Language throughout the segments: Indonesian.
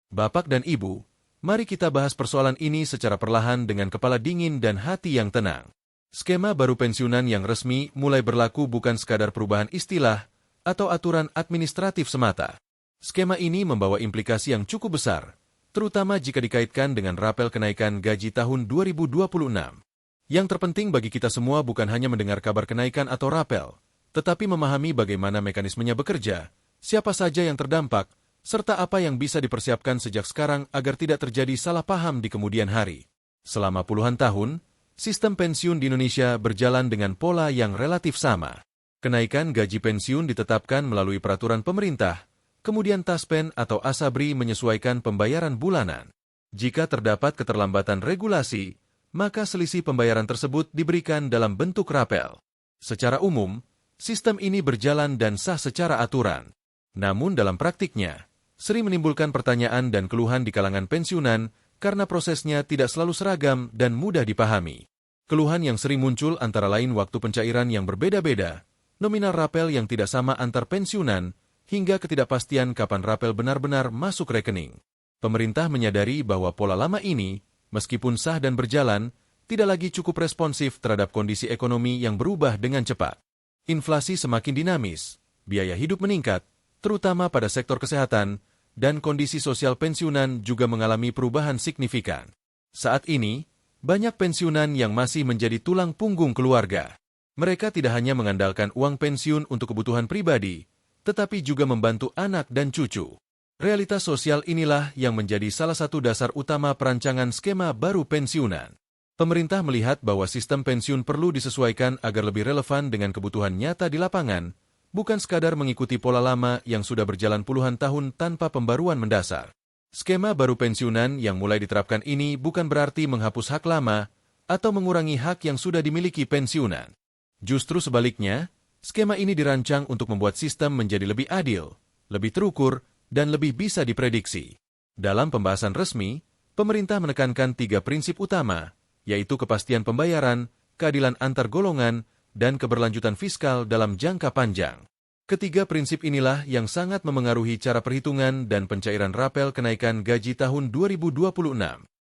Bapak dan Ibu, mari kita bahas persoalan ini secara perlahan dengan kepala dingin dan hati yang tenang. Skema baru pensiunan yang resmi mulai berlaku bukan sekadar perubahan istilah atau aturan administratif semata. Skema ini membawa implikasi yang cukup besar, terutama jika dikaitkan dengan rapel kenaikan gaji tahun 2026. Yang terpenting bagi kita semua bukan hanya mendengar kabar kenaikan atau rapel, tetapi memahami bagaimana mekanismenya bekerja, siapa saja yang terdampak, serta apa yang bisa dipersiapkan sejak sekarang agar tidak terjadi salah paham di kemudian hari. Selama puluhan tahun, sistem pensiun di Indonesia berjalan dengan pola yang relatif sama. Kenaikan gaji pensiun ditetapkan melalui peraturan pemerintah, kemudian Taspen atau Asabri menyesuaikan pembayaran bulanan. Jika terdapat keterlambatan regulasi, maka selisih pembayaran tersebut diberikan dalam bentuk rapel. Secara umum, sistem ini berjalan dan sah secara aturan. Namun dalam praktiknya, sering menimbulkan pertanyaan dan keluhan di kalangan pensiunan karena prosesnya tidak selalu seragam dan mudah dipahami. Keluhan yang sering muncul antara lain waktu pencairan yang berbeda-beda, nominal rapel yang tidak sama antar pensiunan, hingga ketidakpastian kapan rapel benar-benar masuk rekening. Pemerintah menyadari bahwa pola lama ini, meskipun sah dan berjalan, tidak lagi cukup responsif terhadap kondisi ekonomi yang berubah dengan cepat. Inflasi semakin dinamis, biaya hidup meningkat, terutama pada sektor kesehatan, dan kondisi sosial pensiunan juga mengalami perubahan signifikan. Saat ini, banyak pensiunan yang masih menjadi tulang punggung keluarga. Mereka tidak hanya mengandalkan uang pensiun untuk kebutuhan pribadi, tetapi juga membantu anak dan cucu. Realitas sosial inilah yang menjadi salah satu dasar utama perancangan skema baru pensiunan. Pemerintah melihat bahwa sistem pensiun perlu disesuaikan agar lebih relevan dengan kebutuhan nyata di lapangan, bukan sekadar mengikuti pola lama yang sudah berjalan puluhan tahun tanpa pembaruan mendasar. Skema baru pensiunan yang mulai diterapkan ini bukan berarti menghapus hak lama atau mengurangi hak yang sudah dimiliki pensiunan. Justru sebaliknya, skema ini dirancang untuk membuat sistem menjadi lebih adil, lebih terukur, dan lebih bisa diprediksi. Dalam pembahasan resmi, pemerintah menekankan 3 prinsip utama, yaitu kepastian pembayaran, keadilan antar golongan, dan keberlanjutan fiskal dalam jangka panjang. Ketiga prinsip inilah yang sangat memengaruhi cara perhitungan dan pencairan rapel kenaikan gaji tahun 2026.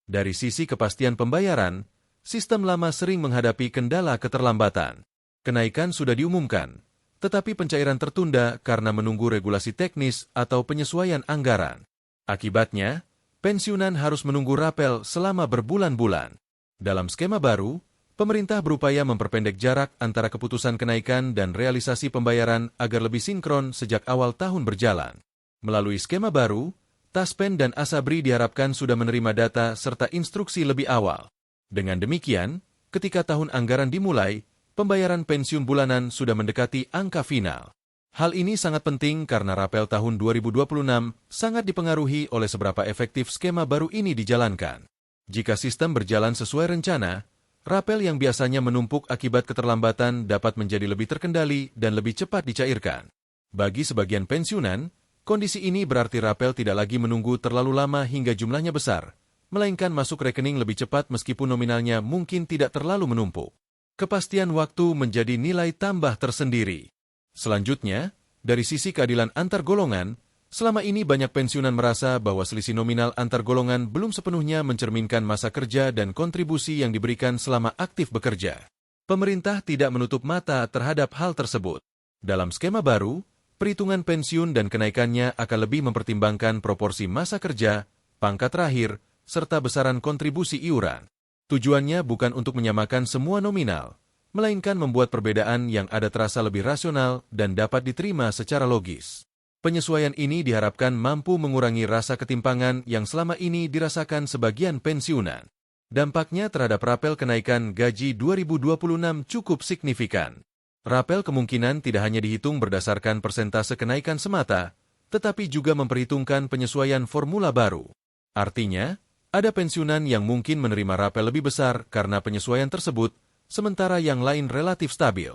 Dari sisi kepastian pembayaran, sistem lama sering menghadapi kendala keterlambatan. Kenaikan sudah diumumkan, tetapi pencairan tertunda karena menunggu regulasi teknis atau penyesuaian anggaran. Akibatnya, pensiunan harus menunggu rapel selama berbulan-bulan. Dalam skema baru, pemerintah berupaya memperpendek jarak antara keputusan kenaikan dan realisasi pembayaran agar lebih sinkron sejak awal tahun berjalan. Melalui skema baru, Taspen dan Asabri diharapkan sudah menerima data serta instruksi lebih awal. Dengan demikian, ketika tahun anggaran dimulai, pembayaran pensiun bulanan sudah mendekati angka final. Hal ini sangat penting karena rapel tahun 2026 sangat dipengaruhi oleh seberapa efektif skema baru ini dijalankan. Jika sistem berjalan sesuai rencana, rapel yang biasanya menumpuk akibat keterlambatan dapat menjadi lebih terkendali dan lebih cepat dicairkan. Bagi sebagian pensiunan, kondisi ini berarti rapel tidak lagi menunggu terlalu lama hingga jumlahnya besar, melainkan masuk rekening lebih cepat meskipun nominalnya mungkin tidak terlalu menumpuk. Kepastian waktu menjadi nilai tambah tersendiri. Selanjutnya, dari sisi keadilan antar golongan, selama ini banyak pensiunan merasa bahwa selisih nominal antar golongan belum sepenuhnya mencerminkan masa kerja dan kontribusi yang diberikan selama aktif bekerja. Pemerintah tidak menutup mata terhadap hal tersebut. Dalam skema baru, perhitungan pensiun dan kenaikannya akan lebih mempertimbangkan proporsi masa kerja, pangkat terakhir, serta besaran kontribusi iuran. Tujuannya bukan untuk menyamakan semua nominal, melainkan membuat perbedaan yang ada terasa lebih rasional dan dapat diterima secara logis. Penyesuaian ini diharapkan mampu mengurangi rasa ketimpangan yang selama ini dirasakan sebagian pensiunan. Dampaknya terhadap rapel kenaikan gaji 2026 cukup signifikan. Rapel kemungkinan tidak hanya dihitung berdasarkan persentase kenaikan semata, tetapi juga memperhitungkan penyesuaian formula baru. Artinya, ada pensiunan yang mungkin menerima rapel lebih besar karena penyesuaian tersebut, sementara yang lain relatif stabil.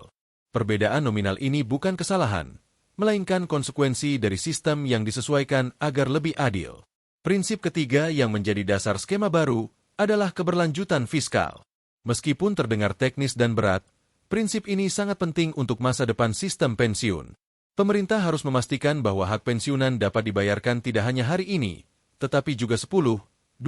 Perbedaan nominal ini bukan kesalahan, melainkan konsekuensi dari sistem yang disesuaikan agar lebih adil. Prinsip ketiga yang menjadi dasar skema baru adalah keberlanjutan fiskal. Meskipun terdengar teknis dan berat, prinsip ini sangat penting untuk masa depan sistem pensiun. Pemerintah harus memastikan bahwa hak pensiunan dapat dibayarkan tidak hanya hari ini, tetapi juga 10, 20,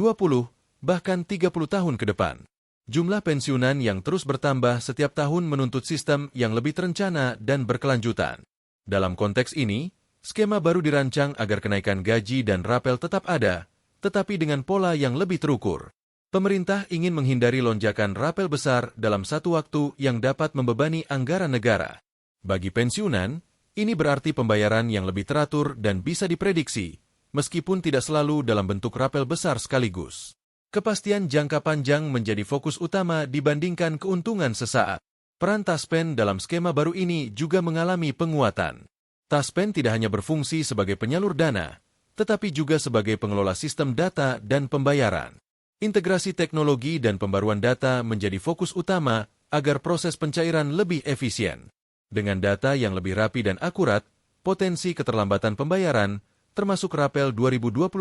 bahkan 30 tahun ke depan. Jumlah pensiunan yang terus bertambah setiap tahun menuntut sistem yang lebih terencana dan berkelanjutan. Dalam konteks ini, skema baru dirancang agar kenaikan gaji dan rapel tetap ada, tetapi dengan pola yang lebih terukur. Pemerintah ingin menghindari lonjakan rapel besar dalam satu waktu yang dapat membebani anggaran negara. Bagi pensiunan, ini berarti pembayaran yang lebih teratur dan bisa diprediksi, meskipun tidak selalu dalam bentuk rapel besar sekaligus. Kepastian jangka panjang menjadi fokus utama dibandingkan keuntungan sesaat. Peran Taspen dalam skema baru ini juga mengalami penguatan. Taspen tidak hanya berfungsi sebagai penyalur dana, tetapi juga sebagai pengelola sistem data dan pembayaran. Integrasi teknologi dan pembaruan data menjadi fokus utama agar proses pencairan lebih efisien. Dengan data yang lebih rapi dan akurat, potensi keterlambatan pembayaran, termasuk rapel 2026,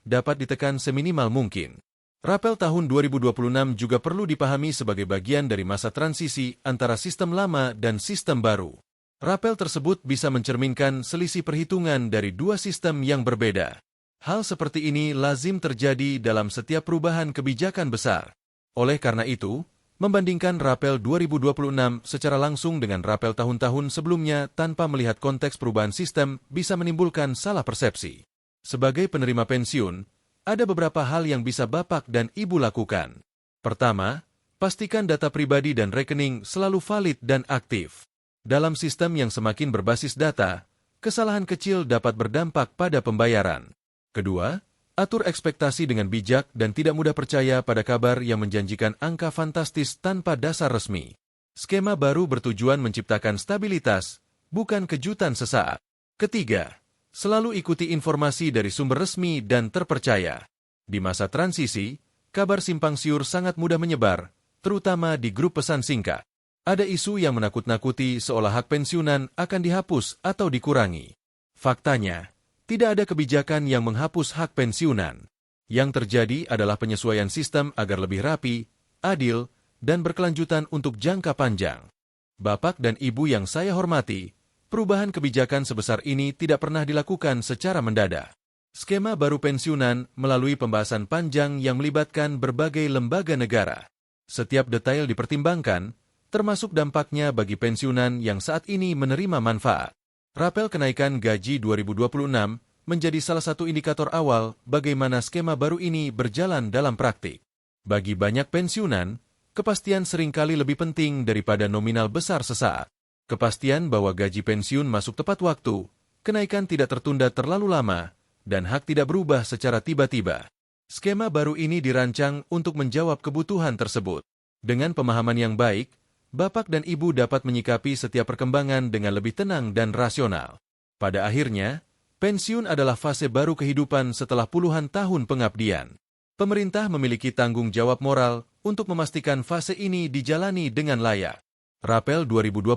dapat ditekan seminimal mungkin. Rapel tahun 2026 juga perlu dipahami sebagai bagian dari masa transisi antara sistem lama dan sistem baru. Rapel tersebut bisa mencerminkan selisih perhitungan dari dua sistem yang berbeda. Hal seperti ini lazim terjadi dalam setiap perubahan kebijakan besar. Oleh karena itu, membandingkan rapel 2026 secara langsung dengan rapel tahun-tahun sebelumnya tanpa melihat konteks perubahan sistem bisa menimbulkan salah persepsi. Sebagai penerima pensiun, ada beberapa hal yang bisa Bapak dan Ibu lakukan. Pertama, pastikan data pribadi dan rekening selalu valid dan aktif. Dalam sistem yang semakin berbasis data, kesalahan kecil dapat berdampak pada pembayaran. Kedua, atur ekspektasi dengan bijak dan tidak mudah percaya pada kabar yang menjanjikan angka fantastis tanpa dasar resmi. Skema baru bertujuan menciptakan stabilitas, bukan kejutan sesaat. Ketiga, selalu ikuti informasi dari sumber resmi dan terpercaya. Di masa transisi, kabar simpang siur sangat mudah menyebar, terutama di grup pesan singkat. Ada isu yang menakut-nakuti seolah hak pensiunan akan dihapus atau dikurangi. Faktanya, tidak ada kebijakan yang menghapus hak pensiunan. Yang terjadi adalah penyesuaian sistem agar lebih rapi, adil, dan berkelanjutan untuk jangka panjang. Bapak dan Ibu yang saya hormati, perubahan kebijakan sebesar ini tidak pernah dilakukan secara mendadak. Skema baru pensiunan melalui pembahasan panjang yang melibatkan berbagai lembaga negara. Setiap detail dipertimbangkan, termasuk dampaknya bagi pensiunan yang saat ini menerima manfaat. Rapel kenaikan gaji 2026 menjadi salah satu indikator awal bagaimana skema baru ini berjalan dalam praktik. Bagi banyak pensiunan, kepastian seringkali lebih penting daripada nominal besar sesaat. Kepastian bahwa gaji pensiun masuk tepat waktu, kenaikan tidak tertunda terlalu lama, dan hak tidak berubah secara tiba-tiba. Skema baru ini dirancang untuk menjawab kebutuhan tersebut. Dengan pemahaman yang baik, Bapak dan Ibu dapat menyikapi setiap perkembangan dengan lebih tenang dan rasional. Pada akhirnya, pensiun adalah fase baru kehidupan setelah puluhan tahun pengabdian. Pemerintah memiliki tanggung jawab moral untuk memastikan fase ini dijalani dengan layak. Rapel 2026,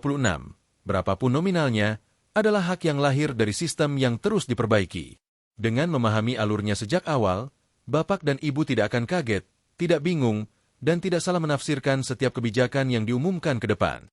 berapapun nominalnya, adalah hak yang lahir dari sistem yang terus diperbaiki. Dengan memahami alurnya sejak awal, Bapak dan Ibu tidak akan kaget, tidak bingung, dan tidak salah menafsirkan setiap kebijakan yang diumumkan ke depan.